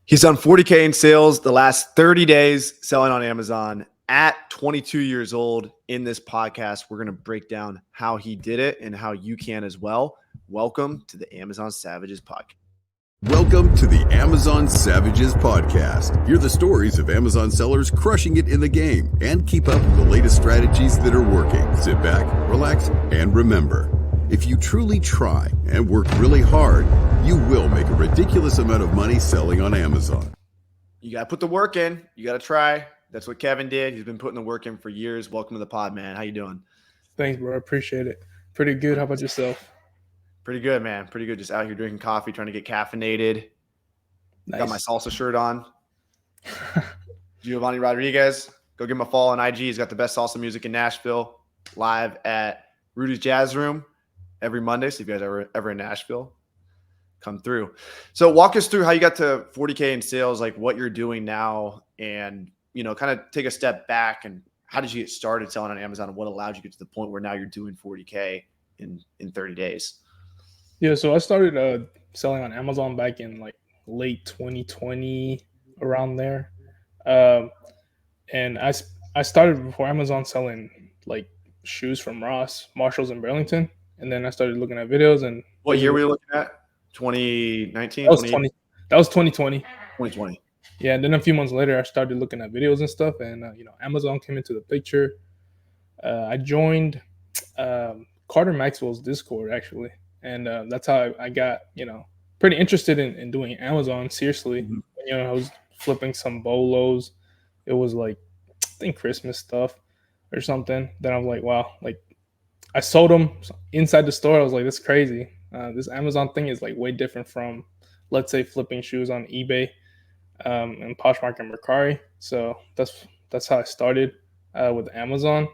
He's done 40K in sales the last 30 days selling on Amazon at 22 years old. In this podcast, we're going to break down how he did it and how you can as well. Welcome to the Amazon Savages podcast. Welcome to the Amazon Savages podcast. Hear the stories of Amazon sellers crushing it in the game and keep up with the latest strategies that are working. Sit back, relax, and remember, if you truly try and work really hard, you will make a ridiculous amount of money selling on Amazon. You got to put the work in. You got to try. That's what Kevin did. He's been putting the work in for years. Welcome to the pod, man. How you doing? Thanks, bro. I appreciate it. Pretty good. How about yourself? Pretty good, man. Pretty good. Just out here drinking coffee, trying to get caffeinated. Nice. Got my salsa shirt on. Giovanni Rodriguez. Go give him a follow on IG. He's got the best salsa music in Nashville. Live at Rudy's Jazz Room every Monday. So if you guys are ever in Nashville, come through. So walk us through how you got to 40K in sales, like what you're doing now, and kind of take a step back and how did you get started selling on Amazon and what allowed you to get to the point where now you're doing 40K in 30 days? Yeah, so I started selling on Amazon back in like late 2020, around there. And I started before Amazon selling like shoes from Ross, Marshalls, and Burlington. And then I started looking at videos. And what year were you looking at? 2019? That was 2020. 2020. Yeah, and then a few months later, I started looking at videos and stuff. And, Amazon came into the picture. I joined Carter Maxwell's Discord, actually. And that's how I got, pretty interested in doing Amazon seriously. Mm-hmm. I was flipping some bolos. It was like, I think Christmas stuff or something. Then I was like, wow, like I sold them inside the store. I was like, that's crazy. This Amazon thing is like way different from, let's say, flipping shoes on eBay and Poshmark and Mercari. So that's how I started with Amazon.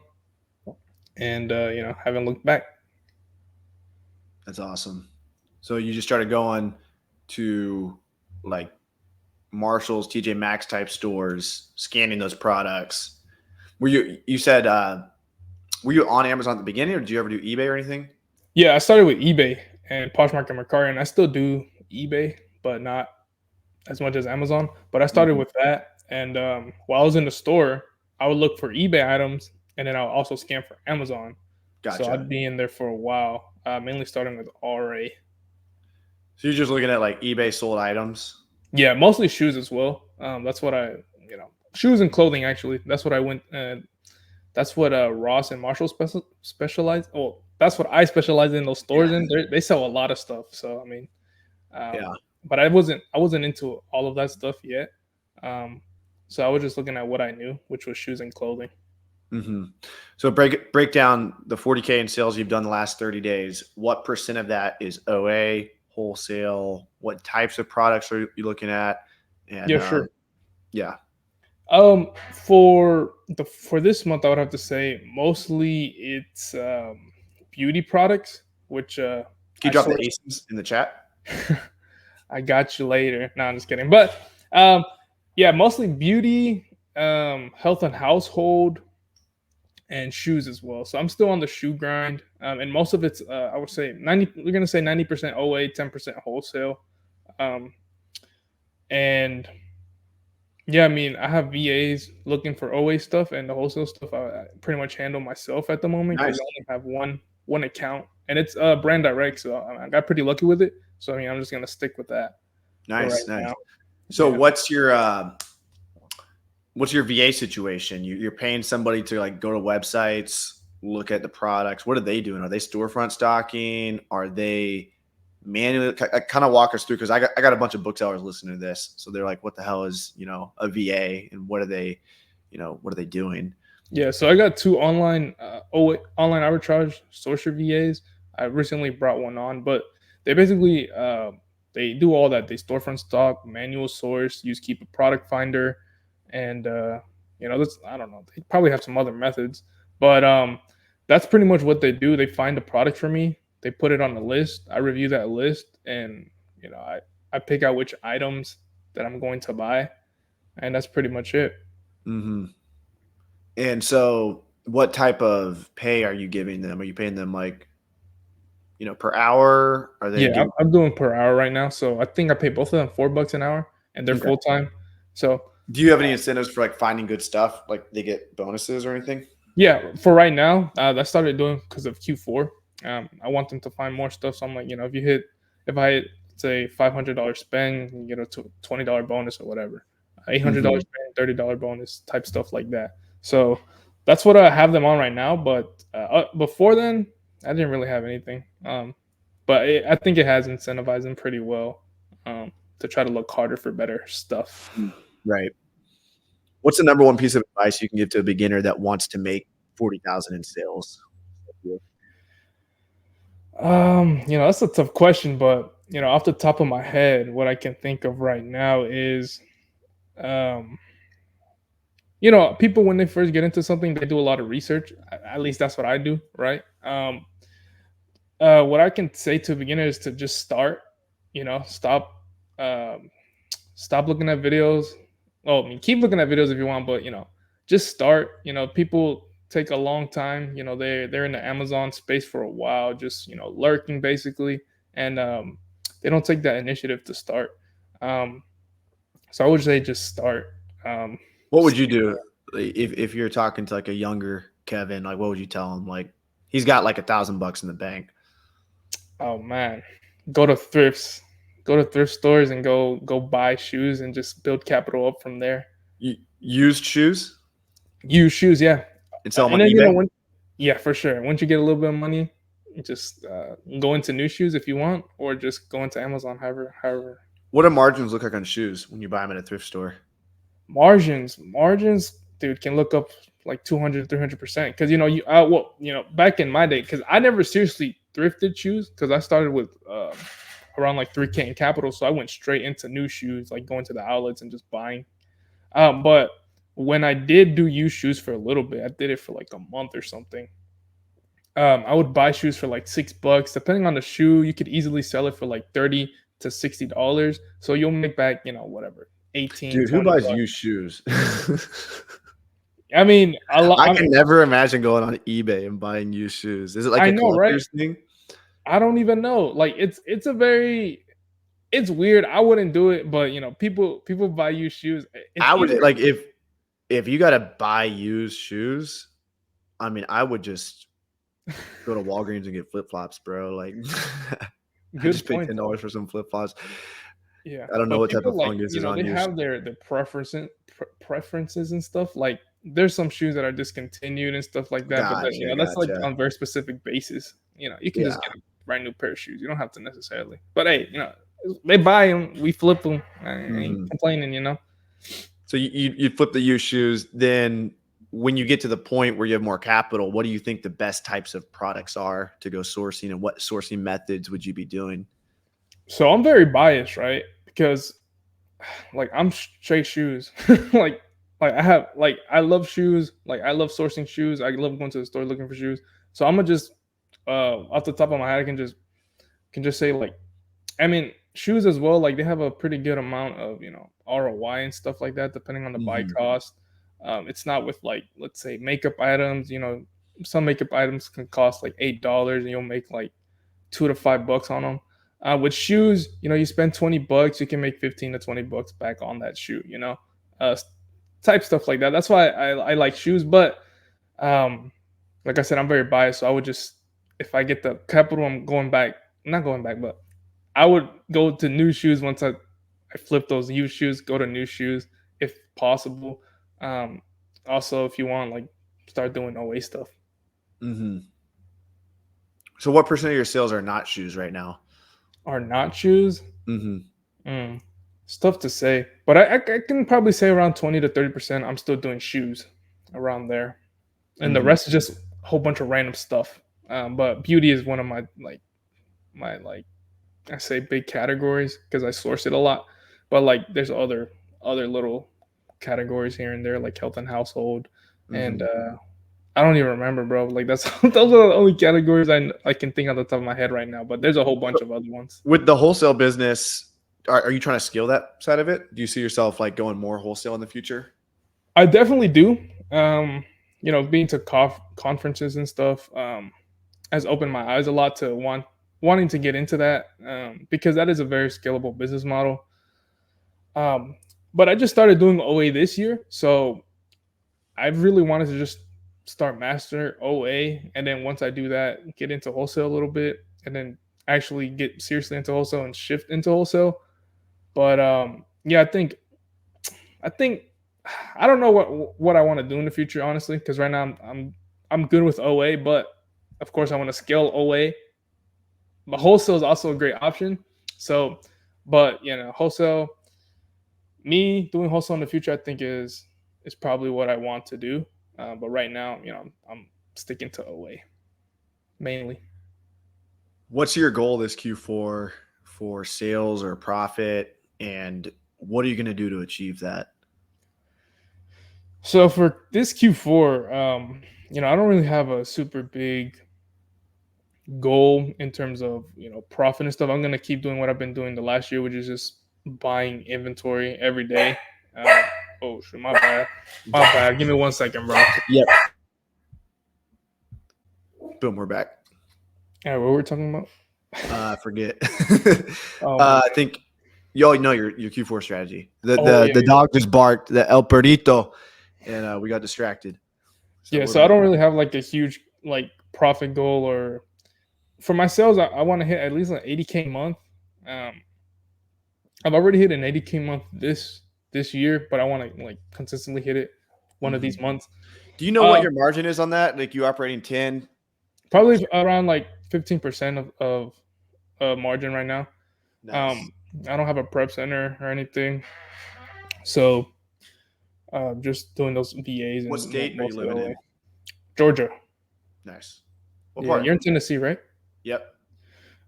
And, haven't looked back. That's awesome. So you just started going to like Marshalls, TJ Maxx type stores, scanning those products. Were you said, were you on Amazon at the beginning or did you ever do eBay or anything? Yeah, I started with eBay and Poshmark and Mercari, and I still do eBay, but not as much as Amazon. But I started with that. And while I was in the store, I would look for eBay items and then I would also scan for Amazon. Gotcha. So I'd be in there for a while. Mainly starting with RA. So you're just looking at like eBay sold items? Yeah, mostly shoes as well. That's what shoes and clothing actually. That's what I went. That's what Ross and Marshall specialize. Well, that's what I specialize in those stores in. They sell a lot of stuff. So I mean, But I wasn't into all of that stuff yet. So I was just looking at what I knew, which was shoes and clothing. Mm-hmm. So break down the 40K in sales you've done the last 30 days. What % of that is OA, wholesale? What types of products are you looking at? And, yeah, sure. Yeah. For this month, I would have to say mostly it's beauty products, which can you drop the ACEs in the chat? I got you later. No, I'm just kidding. But mostly beauty, health and household, and shoes as well. So I'm still on the shoe grind. And most of it's, I would say 90% OA, 10% wholesale. And yeah, I mean, I have VAs looking for OA stuff, and the wholesale stuff I pretty much handle myself at the moment. Nice. I only have one account, and it's brand direct. So I got pretty lucky with it. So I mean, I'm just going to stick with that. Nice. Now. So what's your VA situation? You're paying somebody to like go to websites, look at the products. What are they doing? Are they storefront stocking? Are they manually? Kind of walk us through, because I got a bunch of booksellers listening to this, so they're like, "What the hell is a VA, and what are they doing?" Yeah, so I got two online arbitrage sorcerer VAs. I recently brought one on, but they basically they do all that. They storefront stock, manual source, use keep a product finder. And, this, I don't know, they probably have some other methods, but that's pretty much what they do. They find a product for me. They put it on the list. I review that list and, I pick out which items that I'm going to buy. And that's pretty much it. Mm-hmm. And so what type of pay are you giving them? Are you paying them like, per hour? Are they? Yeah, I'm doing per hour right now. So I think I pay both of them $4 an hour. and they're Okay. full time. So Do you have any incentives for like finding good stuff? Like they get bonuses or anything? yeah, for right now, I started doing because of Q4. I want them to find more stuff. So I'm like, if I hit say $500 spend, you get a $20 bonus or whatever, $800 spend, $30 bonus type stuff like that. So that's what I have them on right now. But before then, I didn't really have anything. But I think it has incentivized them pretty well to try to look harder for better stuff. Right. What's the number one piece of advice you can give to a beginner that wants to make 40,000 in sales? That's a tough question, but off the top of my head, what I can think of right now is, people when they first get into something, they do a lot of research. At least that's what I do, right? What I can say to beginners is to just start. Um, Stop looking at videos. Well, I mean, keep looking at videos if you want, but just start. People take a long time. They're in the Amazon space for a while, just lurking basically, and they don't take that initiative to start. So I would say just start. What would you do if you're talking to like a younger Kevin? Like, what would you tell him? Like, he's got like $1,000 in the bank. Oh man, go to thrift stores and go buy shoes and just build capital up from there. Used shoes? Use shoes, yeah. And sell them And on then eBay? yeah, for sure. Once you get a little bit of money, just go into new shoes if you want, or just go into Amazon. However. What do margins look like on shoes when you buy them at a thrift store? Margins, dude, can look up like 200-300% because back in my day, because I never seriously thrifted shoes because I started with around like 3K in capital, so I went straight into new shoes, like going to the outlets and just buying. But when I did do used shoes for a little bit, I did it for like a month or something. I would buy shoes for like $6, depending on the shoe. You could easily sell it for like $30 to $60, so you'll make back whatever 18. Dude, who buys $20. used shoes? I mean, I can never imagine going on eBay and buying used shoes. Is it like I a know, right? collector's thing? I don't even know. Like it's weird. I wouldn't do it, but people buy used shoes. I would like if you gotta buy used shoes. I mean, I would just go to Walgreens and get flip flops, bro. Like, I just paid $10 for some flip flops. Yeah, I don't know what type of fungus is on they used. have their preferences and stuff. Like there's some shoes that are discontinued and stuff like that. But that's like on very specific basis. You can just get a brand new pair of shoes. You don't have to necessarily. But hey, they buy them, we flip them. I ain't complaining, So you flip the used shoes. Then when you get to the point where you have more capital, what do you think the best types of products are to go sourcing, and what sourcing methods would you be doing? So I'm very biased, right? Because like I'm straight shoes. like I love shoes. Like I love sourcing shoes. I love going to the store looking for shoes. So I'm gonna just off the top of my head, I can just say like, I mean, shoes as well. Like they have a pretty good amount of ROI and stuff like that, depending on the buy cost. It's not with like, let's say, makeup items. Some makeup items can cost like $8, and you'll make like $2 to $5 on them. With shoes, you spend $20, you can make $15 to $20 back on that shoe. Type stuff like that. That's why I like shoes. But like I said, I'm very biased, so I would just, if I get the capital, I'm not going back, but I would go to new shoes once I flip those used shoes. Go to new shoes if possible. Also, if you want, like, start doing OA stuff. So what percent of your sales are not shoes right now? Are not shoes? It's tough to say, but I can probably say around 20 to 30%. I'm still doing shoes around there, and the rest is just a whole bunch of random stuff. But beauty is one of my I say big categories because I source it a lot. But like there's other little categories here and there, like health and household, and I don't even remember, bro. Like those are the only categories I can think on the top of my head right now. But there's a whole bunch of other ones. With the wholesale business, are you trying to scale that side of it? Do you see yourself like going more wholesale in the future? I definitely do. Being to conferences and stuff has opened my eyes a lot to wanting to get into that because that is a very scalable business model. But I just started doing OA this year, so I really wanted to just start master OA, and then once I do that, get into wholesale a little bit, and then actually get seriously into wholesale and shift into wholesale. But yeah, I think I don't know what I want to do in the future, honestly, because right now I'm good with OA, but of course I want to scale OA. But wholesale is also a great option. So, but wholesale, me doing wholesale in the future, I think is probably what I want to do. But right now, I'm sticking to OA mainly. What's your goal this Q4 for sales or profit, and what are you going to do to achieve that? So for this Q4, I don't really have a super big goal in terms of profit and stuff. I'm gonna keep doing what I've been doing the last year, which is just buying inventory every day. Oh shit, my bad, my bad. Give me 1 second, bro. Yep. Boom, we're back. Yeah, what were we talking about? I forget. Oh, I think you all know your Q4 strategy. The yeah. dog just barked, the El Perrito, and we got distracted. So I don't really have like a huge like profit goal, or for my sales, I want to hit at least an 80K month. I've already hit an 80K month this year, but I want to like consistently hit it one of these months. Do you know what your margin is on that? Like you operating 10? Probably around like 15% of margin right now. Nice. I don't have a prep center or anything, so just doing those VAs. What state are you living in? Georgia. Nice. What Yeah, part? you're in Tennessee, right? Yep.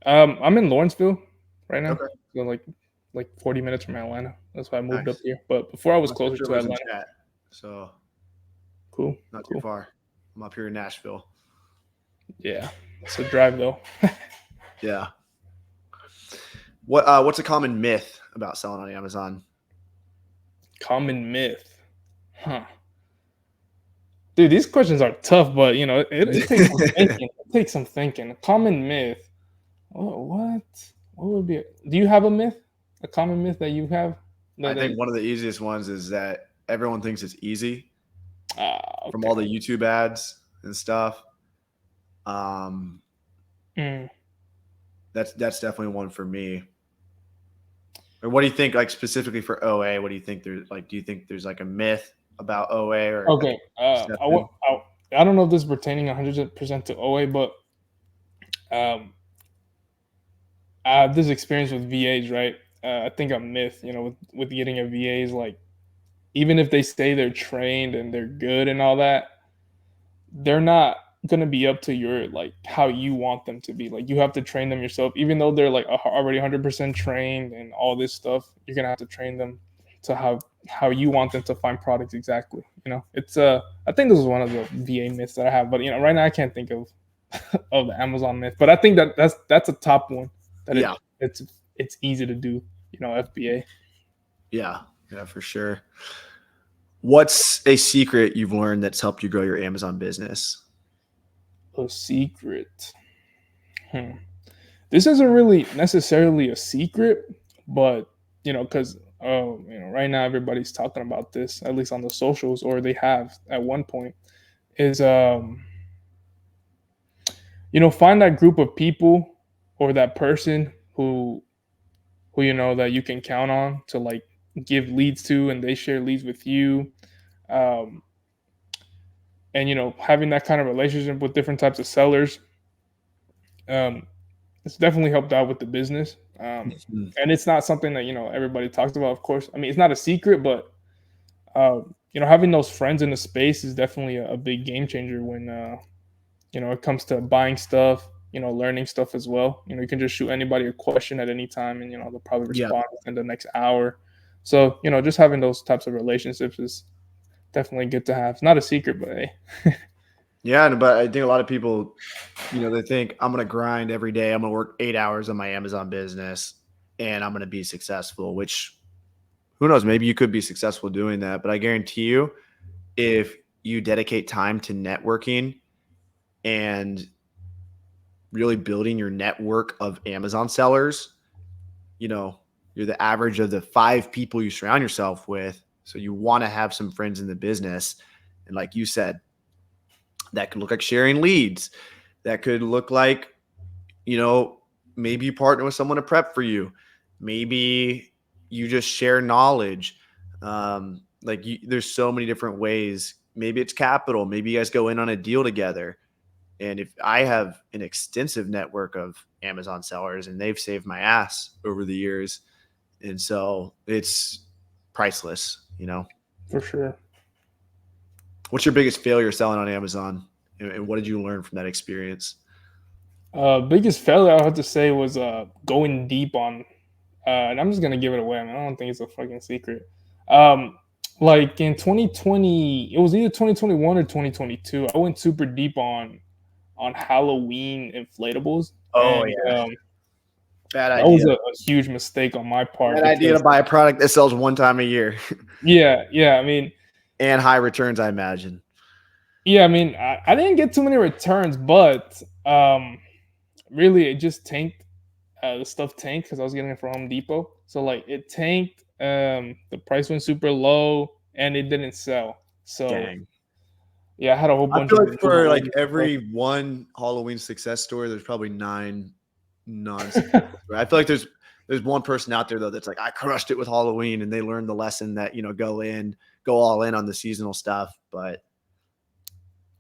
I'm in Lawrenceville right now. Okay. So like 40 minutes from Atlanta. That's why I moved Nice. up here. But before I was My closer sister to lives in Atlanta. Chat, so Cool. not too far. I'm up here in Nashville. Yeah, it's a drive though. Yeah. What's a common myth about selling on Amazon? Common myth, huh? Dude, these questions are tough, but it takes some thinking. It takes some thinking. A common myth. Oh, what? What would be? Do you have a myth? A common myth that you have? I think one of the easiest ones is that everyone thinks it's easy Okay. from all the YouTube ads and stuff. That's definitely one for me. Or what do you think, like specifically for OA? What do you think there's like? Do you think there's like a myth about OA or okay? I don't know if this is pertaining 100% to OA, but I have this experience with VAs, right? I think a myth, with getting a VA is like, even if they say they're trained and they're good and all that, they're not gonna be up to your like how you want them to be. Like you have to train them yourself, even though they're like already 100% trained and all this stuff. You're gonna have to train them to how you want them to find products exactly. It's I think this is one of the VA myths that I have, but right now I can't think of of the Amazon myth. But I think that's a top one. That it's easy to do. FBA. Yeah, for sure. What's a secret you've learned that's helped you grow your Amazon business? A secret. This isn't really necessarily a secret, but because right now everybody's talking about this, at least on the socials, or they have at one point, is find that group of people or that person who that you can count on to like give leads to, and they share leads with you. And having that kind of relationship with different types of sellers, it's definitely helped out with the business. And it's not something that everybody talks about, of course. I mean, it's not a secret, but having those friends in the space is definitely a big game changer when it comes to buying stuff, learning stuff as well. You can just shoot anybody a question at any time, and they'll probably respond within the next hour. So just having those types of relationships is definitely good to have. It's not a secret, but hey. Yeah, but I think a lot of people, they think I'm going to grind every day. I'm going to work 8 hours on my Amazon business and I'm going to be successful, which who knows, maybe you could be successful doing that. But I guarantee you, if you dedicate time to networking and really building your network of Amazon sellers, You're the average of the 5 people you surround yourself with. So you want to have some friends in the business. And like you said, that could look like sharing leads. That could look like, maybe you partner with someone to prep for you. Maybe you just share knowledge. There's so many different ways. Maybe it's capital. Maybe you guys go in on a deal together. And if I have an extensive network of Amazon sellers, and they've saved my ass over the years. And so it's priceless, For sure. What's your biggest failure selling on Amazon? And what did you learn from that experience? Biggest failure I have to say was going deep on, and I'm just gonna give it away. I don't think it's a fucking secret. Like in 2020, it was either 2021 or 2022. I went super deep on Halloween inflatables. Oh, and, yeah. Bad that idea. was a huge mistake on my part. Bad idea to buy a product that sells one time a year. Yeah. I mean, and high returns, I imagine. Yeah, I mean, I didn't get too many returns, but really it just tanked. The stuff tanked because I was getting it from Home Depot. So like it tanked. The price went super low and it didn't sell. So Dang. Yeah, I had a whole bunch I feel of like for like every one Halloween success story, there's probably 9 non-success. I feel like there's one person out there though that's like, I crushed it with Halloween, and they learned the lesson that go all in on the seasonal stuff, but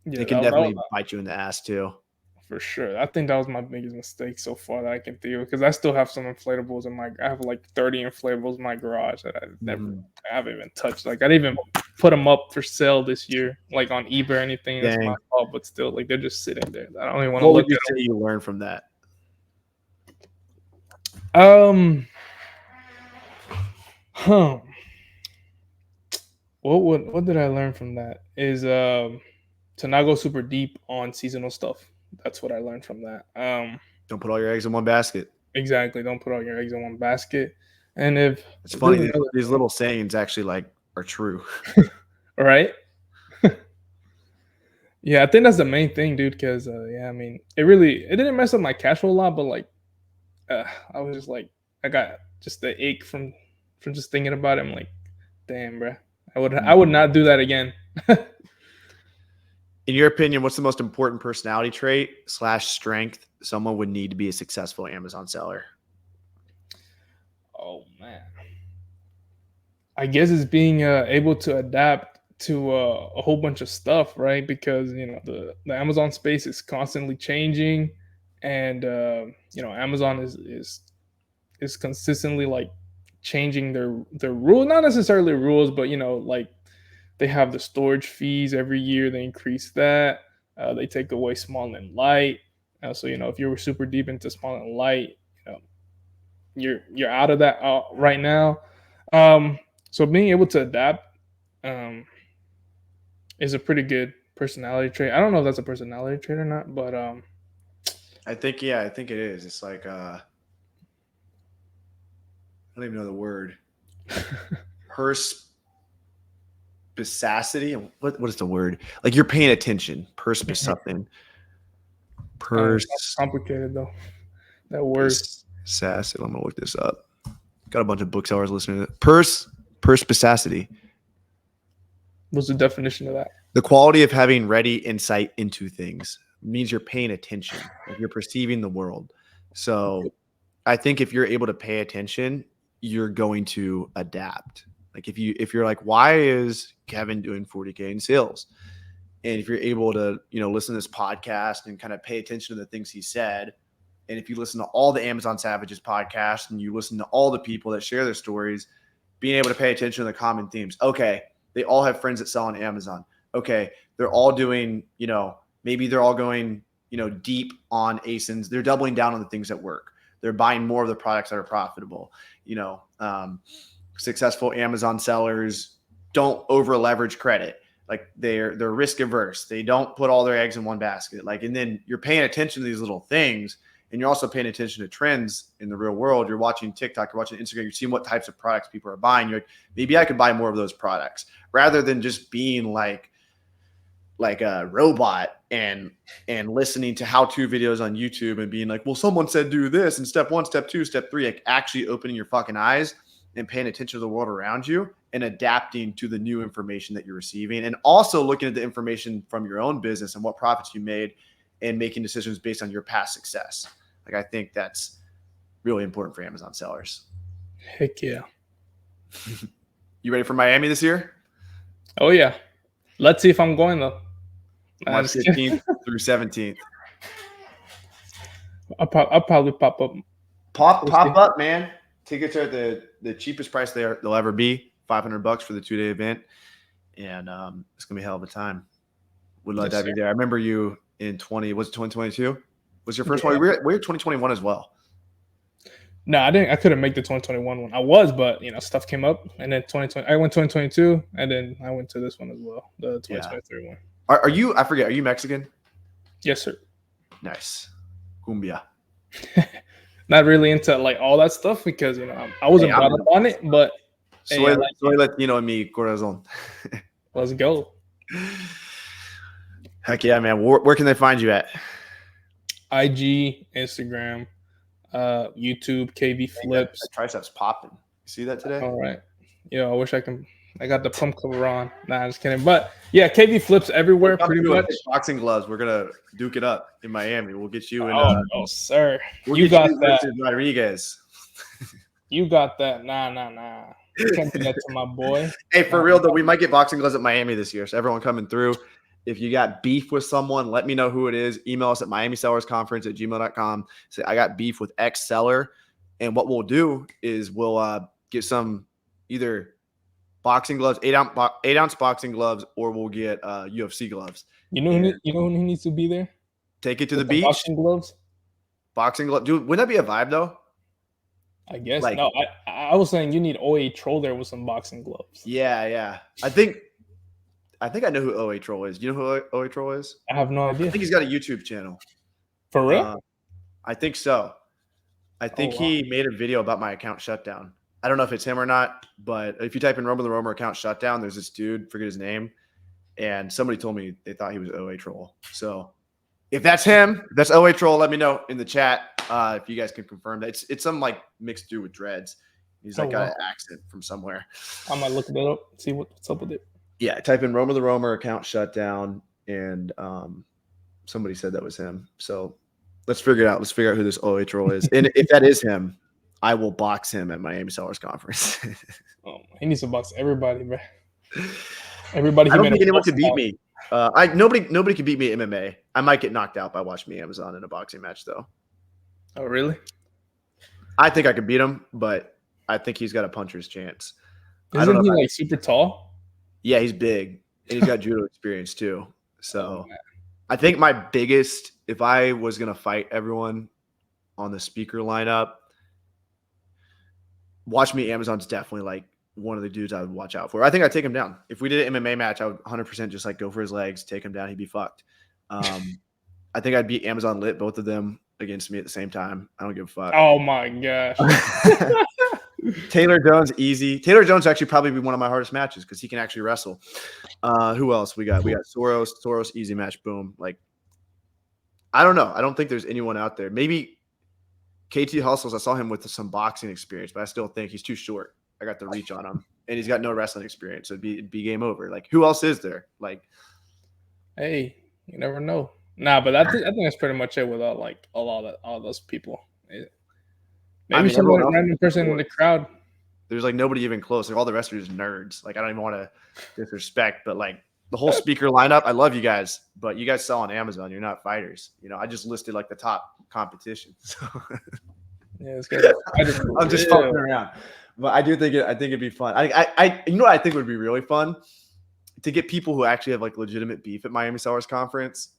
it can definitely bite you in the ass too. For sure. I think that was my biggest mistake so far that I can think of, because I still have some inflatables I have like 30 inflatables in my garage that I haven't even touched. Like I didn't even put them up for sale this year, like on eBay or anything. It's my fault, but still, like they're just sitting there. I don't even want to look at them. What would you say you learned from that? What did I learn from that is to not go super deep on seasonal stuff. That's what I learned from that. Don't put all your eggs in one basket. Exactly. Don't put all your eggs in one basket. And if it's funny, these little sayings actually are true. Right? Yeah, I think that's the main thing, dude. Because I mean, it didn't mess up my cash flow a lot, but like, I was just like, I got just the ache from just thinking about it. I'm like, damn, bro, I would not do that again. In your opinion, what's the most important personality trait / strength someone would need to be a successful Amazon seller? Oh man, I guess it's being able to adapt to a whole bunch of stuff, right? Because the Amazon space is constantly changing, and Amazon is consistently like changing their rules, not necessarily rules, but like they have the storage fees every year. They increase that. They take away small and light. So if you're super deep into small and light, you're out of that right now. So being able to adapt is a pretty good personality trait. I don't know if that's a personality trait or not, but I think it is. It's like I don't even know the word. Perspicacity. What is the word? Like you're paying attention. Something. That's complicated though. That word. Perspicacity. I'm gonna look this up. Got a bunch of booksellers listening to it. Perspicacity. What's the definition of that? The quality of having ready insight into things. Means you're paying attention. Like you're perceiving the world. So I think if you're able to pay attention, you're going to adapt. Like if you're like, why is Kevin doing 40K in sales? And if you're able to, listen to this podcast and kind of pay attention to the things he said, and if you listen to all the Amazon Savages podcasts and you listen to all the people that share their stories, being able to pay attention to the common themes. Okay, they all have friends that sell on Amazon. Okay, they're all doing, maybe they're all going, deep on ASINs. They're doubling down on the things that work. They're buying more of the products that are profitable. Successful Amazon sellers don't over leverage credit. Like they're risk averse. They don't put all their eggs in one basket. Like, and then you're paying attention to these little things, and you're also paying attention to trends in the real world. You're watching TikTok, you're watching Instagram, you're seeing what types of products people are buying. You're like, maybe I could buy more of those products, rather than just being like, like a robot and listening to how-to videos on YouTube and being like, well, someone said do this and step 1, step 2, step 3, like actually opening your fucking eyes and paying attention to the world around you and adapting to the new information that you're receiving, and also looking at the information from your own business and what profits you made and making decisions based on your past success. Like, I think that's really important for Amazon sellers. Heck yeah. You ready for Miami this year? Oh yeah. Let's see if I'm going though. March 15th through 17th. I'll probably pop up. Pop up, man. Tickets are at the cheapest price they'll ever be. $500 for the 2-day event, and it's gonna be a hell of a time. Would love to have you there. I remember you in 2022? Was your first one? We're 2021 as well. No, I didn't. I couldn't make the 2021 one. I was, but stuff came up, and then 2020. I went 2022, and then I went to this one as well, the 2023 one. Are you? I forget. Are you Mexican? Yes, sir. Nice. Cumbia. Not really into like all that stuff because I wasn't brought up on it, but soy Latino en mi corazón. Let's go. Heck yeah, man. Where can they find you at? IG, Instagram, YouTube, KV Flips. That triceps popping. You see that today? All right. I wish I got the pump cover on. Nah, I'm just kidding. But yeah, KV Flips everywhere pretty much. Boxing gloves. We're gonna duke it up in Miami. We'll get you in. Oh, sir. You got that. Rodriguez. You got that. Nah. You can't do that to my boy. Hey, for real though, we might get boxing gloves at Miami this year. So everyone coming through. If you got beef with someone, let me know who it is. Email us at miamisellersconference@gmail.com. Say, I got beef with X seller. And what we'll do is we'll get some either boxing gloves, 8-ounce boxing gloves, or we'll get UFC gloves. You know who needs to be there? Take it to the beach. Boxing gloves. Boxing gloves. Dude, wouldn't that be a vibe though? I guess. No, I was saying you need OA Troll there with some boxing gloves. Yeah. I think I know who OA Troll is. Do you know who OA Troll is? I have no idea. I think he's got a YouTube channel. For real? I think so. I think he made a video about my account shutdown. I don't know if it's him or not, but if you type in RoR Account Shutdown, there's this dude, forget his name, and somebody told me they thought he was OA Troll. So if that's him, if that's OA Troll, let me know in the chat if you guys can confirm that. It's some like mixed dude with dreads. He's got an accent from somewhere. I might look that up, see what's up with it. Yeah, type in RoR Account Shutdown, and somebody said that was him. So let's figure it out. Let's figure out who this OA Troll is. And if that is him, I will box him at Miami Sellers Conference. He needs to box everybody, bro. Everybody. I don't think anyone can beat me. Nobody can beat me at MMA. I might get knocked out by watching me Amazon in a boxing match, though. Oh, really? I think I could beat him, but I think he's got a puncher's chance. Isn't he like super tall? Yeah, he's big, and he's got judo experience too. So I think my biggest, if I was going to fight everyone on the speaker lineup, Watch Me Amazon's definitely like one of the dudes I would watch out for. I think I'd take him down. If we did an MMA match, I would 100% just like go for his legs, take him down. He'd be fucked. I think I'd beat Amazon Lit, both of them against me at the same time. I don't give a fuck. Oh my gosh. Taylor Jones, easy. Taylor Jones actually probably be one of my hardest matches because he can actually wrestle. Who else we got? We got Soros, easy match, boom. Like, I don't know. I don't think there's anyone out there. Maybe KT Hustles. I saw him with some boxing experience, but I still think he's too short. I got the reach on him, and he's got no wrestling experience. So it'd be game over. Like, who else is there? Like, hey, you never know. Nah, but I think that's pretty much it with all those people. Maybe some random person in the crowd. There's like nobody even close. Like all the rest are just nerds. Like I don't even want to disrespect, but like the whole speaker lineup, I love you guys, but you guys sell on Amazon. You're not fighters. You know, I just listed like the top competition. So yeah, it's good. I'm just fucking around, but I think it'd be fun. I you know what I think would be really fun to get people who actually have like legitimate beef at Miami Sellers Conference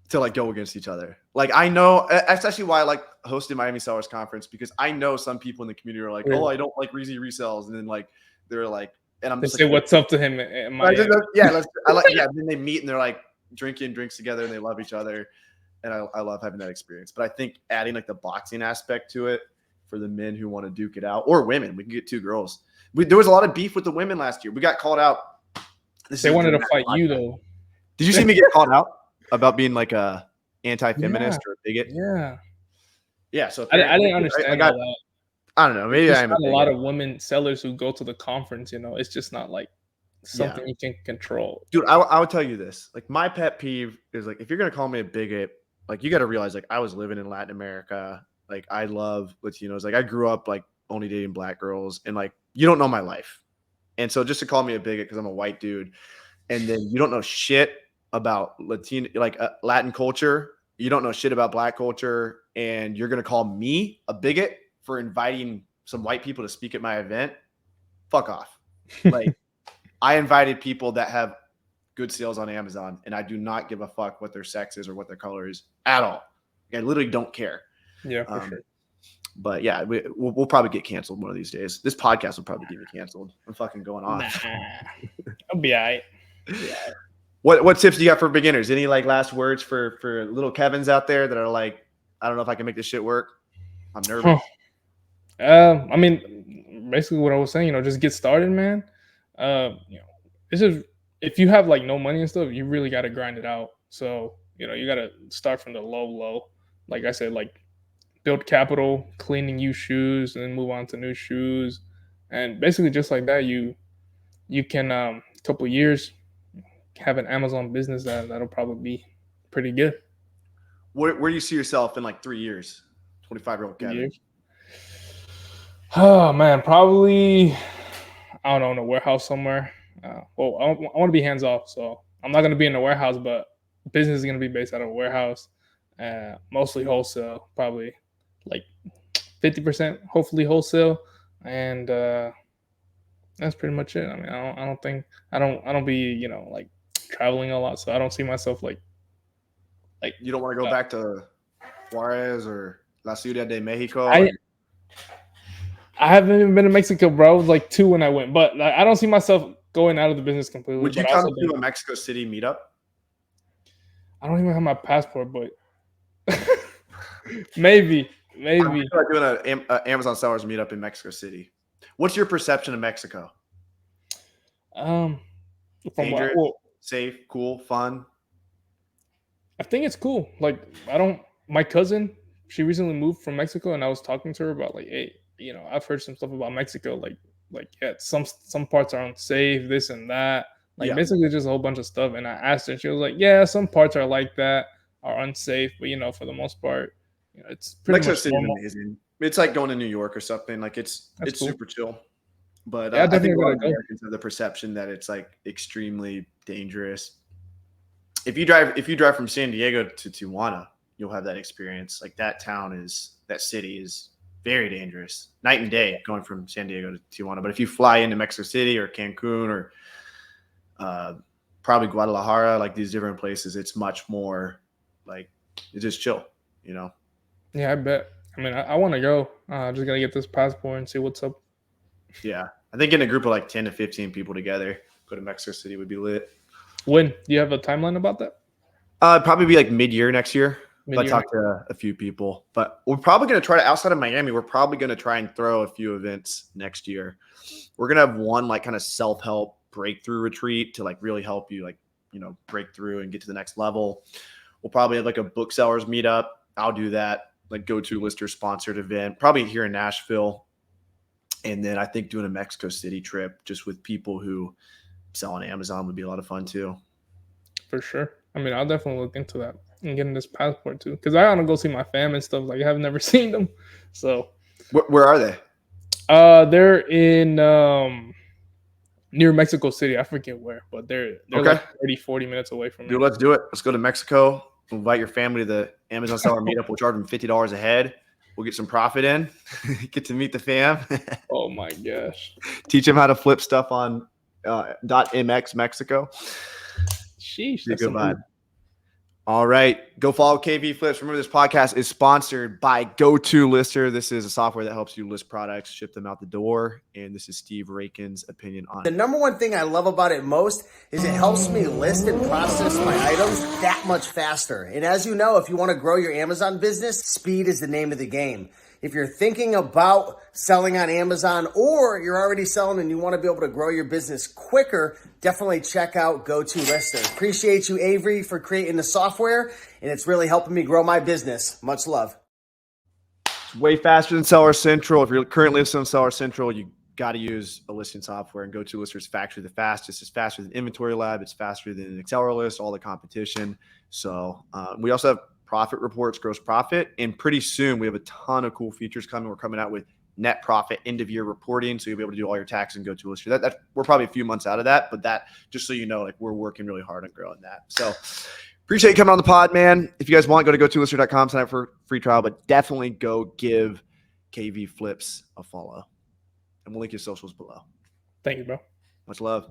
to like go against each other. Like I know that's actually why I like hosting Miami Sellers Conference, because I know some people in the community are like, oh, I don't like Reezy resells, and then like they're like, and I'm just say like, what's up to him at Miami. Then they meet and they're like drinking drinks together and they love each other, and I love having that experience. But I think adding like the boxing aspect to it for the men who want to duke it out, or women, we can get 2 girls. There was a lot of beef with the women last year. We got called out. They wanted to fight you though. Did you see me get called out about being like a anti-feminist or a bigot? Yeah. Yeah. So I didn't understand all that. I don't know. Maybe There's I'm not a lot of women sellers who go to the conference. It's just not like something you can control. Dude, I would tell you this. Like, my pet peeve is like, if you're gonna call me a bigot, like, you got to realize, like, I was living in Latin America. Like, I love Latinos. Like, I grew up like only dating black girls, and like, you don't know my life. And so just to call me a bigot because I'm a white dude, and then you don't know shit about Latin culture, you don't know shit about black culture, and you're gonna call me a bigot for inviting some white people to speak at my event, fuck off. Like, I invited people that have good sales on Amazon, and I do not give a fuck what their sex is or what their color is at all. I literally don't care. Yeah, for sure. But yeah, we'll probably get canceled one of these days. This podcast will probably get me canceled. I'm fucking going off. I'll be all right. Yeah. What tips do you got for beginners? Any like last words for little Kevins out there that are like, I don't know if I can make this shit work? I'm nervous. I mean, basically what I was saying, just get started, man. This is, if you have like no money and stuff, you really got to grind it out. So, you got to start from the low. Like I said, like build capital, cleaning used shoes, and then move on to new shoes. And basically just like that, you can, a couple of years, have an Amazon business that'll probably be pretty good. Where do you see yourself in like 3 years? 25-year-old Kevin. Oh man, probably, I don't know, in a warehouse somewhere. I want to be hands off, so I'm not going to be in a warehouse, but business is going to be based out of a warehouse, mostly wholesale, probably like 50%, hopefully wholesale, and that's pretty much it. I mean, I don't be like traveling a lot, so I don't see myself like you don't want to go back to Juarez or La Ciudad de Mexico. I haven't even been to Mexico, bro. I was like 2 when I went, but I don't see myself going out of the business completely. Would you come to a Mexico City meetup? I don't even have my passport, but maybe. I feel like doing an Amazon sellers meetup in Mexico City. What's your perception of Mexico? Dangerous, safe, cool, fun. I think it's cool. Like, my cousin, she recently moved from Mexico, and I was talking to her about like, hey, I've heard some stuff about Mexico, like yeah, some parts are unsafe, this and that, basically just a whole bunch of stuff. And I asked her, and she was like, yeah, some parts are like that, are unsafe, but for the most part, it's pretty much normal. Amazing. It's like going to New York or something. Like it's cool. Super chill. But yeah, I think a lot of Americans have the perception that it's like extremely dangerous. If you drive from San Diego to Tijuana, you'll have that experience. Like, that city is very dangerous, night and day, going from San Diego to Tijuana. But if you fly into Mexico City or Cancun or probably Guadalajara, like these different places, it's much more like, it's just chill, Yeah, I bet. I mean, I want to go. Just got to get this passport and see what's up. Yeah. I think getting a group of like 10 to 15 people together, go to Mexico City would be lit. When? Do you have a timeline about that? Probably be like mid-year next year. I talked to a few people, but we're probably going to try to, outside of Miami, we're probably going to try and throw a few events next year. We're going to have one like kind of self-help breakthrough retreat to like really help you break through and get to the next level. We'll probably have like a booksellers meetup. I'll do that, like go-to lister sponsored event, probably here in Nashville. And then I think doing a Mexico City trip just with people who sell on Amazon would be a lot of fun too. For sure. I mean, I'll definitely look into that and getting this passport too, because I want to go see my fam and stuff. Like, I've never seen them. So where are they? They're in near Mexico City. I forget where, but they're okay. Like 30-40 minutes away from me. Dude, let's do it. Let's go to Mexico. We'll invite your family to the Amazon seller meetup. We'll charge them $50 a head. We'll get some profit in. Get to meet the fam. Oh my gosh. Teach them how to flip stuff on .mx Mexico. Sheesh. That's a good vibe. All right. Go follow KV Flips. Remember, this podcast is sponsored by Go-To Lister. This is a software that helps you list products, ship them out the door. And this is Steve Rakin's opinion on it. The number one thing I love about it most is it helps me list and process my items that much faster. And as you know, if you want to grow your Amazon business, speed is the name of the game. If you're thinking about selling on Amazon, or you're already selling and you want to be able to grow your business quicker, definitely check out GoToLister. Appreciate you, Avery, for creating the software, and it's really helping me grow my business. Much love. It's way faster than Seller Central. If you're currently listing on Seller Central, you got to use a listing software, and GoToLister is factory the fastest. It's faster than Inventory Lab. It's faster than AcceleraList, all the competition. So we also have profit reports, gross profit, and pretty soon we have a ton of cool features coming. We're coming out with net profit end of year reporting, so you'll be able to do all your taxes and GoToLister. That we're probably a few months out of that, but that, just so you know, like, we're working really hard on growing that. So appreciate you coming on the pod, man. If you guys want, go to GoToLister.com, sign up for a free trial, but definitely go give KV Flips a follow, and we'll link your socials below. Thank you, bro. Much love.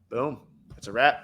Boom. That's a wrap.